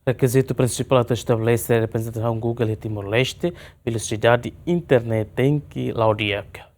Requisito principal que estabelece a representasaun Google e Timor Leste Velosidade Internet tenke diak.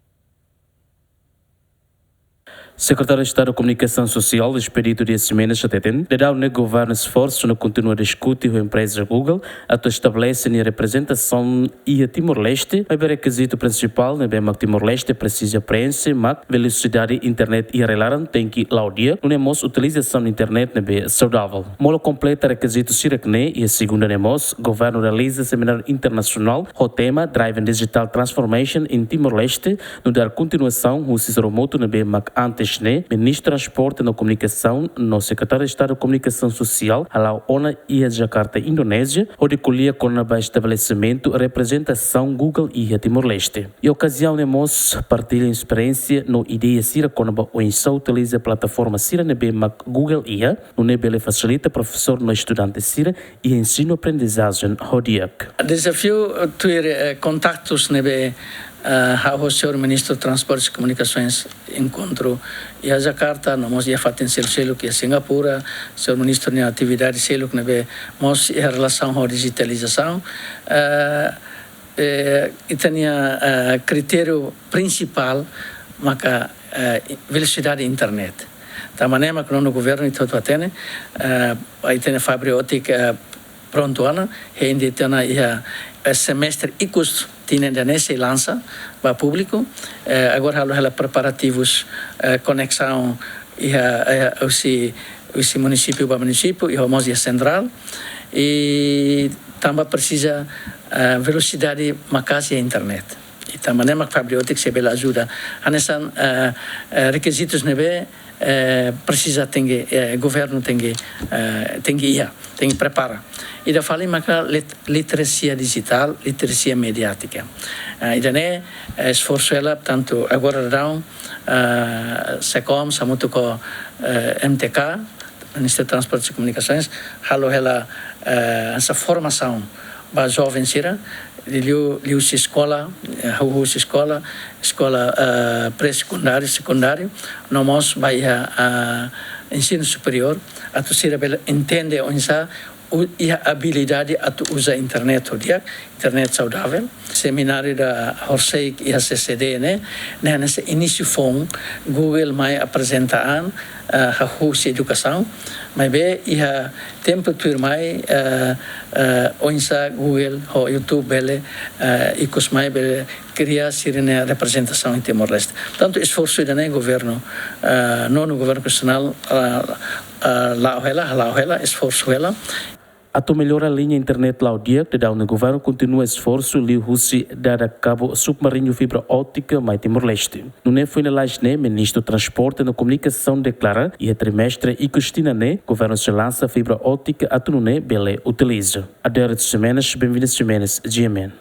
Secretário de Estado de Comunicação Social, expedito de semanas até tem, dará o governo esforço no continuo a discutir com a empresa Google, a estabelecer a representação e a Timor Leste, mas o requisito principal, né, bem, Timor Leste precisa preencher, mas velocidade internet e relaram tem que laudia, não é utilização da internet, né, bem, saudável. Molo completa requisito Siracne e a segunda nemos, governo realiza seminário internacional, o tema Driving Digital Transformation em Timor Leste, no dar continuação, o Cícero Moto, né, bem, mas antes Ministro de Transporte e Comunicação, no Secretário de Estado de Comunicação Social, a ONU e a Jakarta, Indonésia, onde colhia com o estabelecimento representação Google e a Timor Leste. E a ocasião nós partilha experiência no ideia Sira com a ONU utiliza a plataforma Sira nebe Google IA, no nebe facilita professor no estudante Sira e ensino aprendizagem diak. Desafio ter contatos nebe o senhor ministro de Transportes e Comunicações encontro e a Jakarta, nós ia fazer selo que é Singapura, o senhor ministro de Atividade selo que nebe nós em relação à digitalização e tinha critério principal maka velocidade internet. Da maneira que no governo todo atene aí tem a fábrica ótica pronto ana e ainda tem semestre e custo tinha nesse lança para público agora há preparativos conexão e o município para município e a mosia central e também precisa velocidade macásia internet e também é uma fábrica se bela ajuda a nessa requisitos nebe precisa ter governo tem que preparar e da fala maca literacia digital, literacia mediática. E daí esforço ela tanto agora dão SECOM, samuto com MTK, Ministério de Transportes e Comunicações, halo ela essa formação para jovens sira, liu escola pré-secundário, secundário, nós vai a ensino superior, a tu sira entende e a habilidade a usar internet internet saudável. Seminário da Horsey e a CCD, nesse início foi Google mai apresentaan a educação, mas bem e a tempo tur mai onsa Google o YouTube bele e cos mai bele criar sirene representação em Timor Leste. Tanto esforço da governo não no governo nacional lá ela esforço ela A to melhora a linha internet diak, de o governo continua esforço li Rússia dar a cabo submarino fibra óptica mais Timor Leste. No é finalista ministro do Transporte e Comunicação declara e a trimestre e Cristina governo se lança fibra óptica a tu bele utiliza. A 10 semanas, bem-vindas semanas, GMN.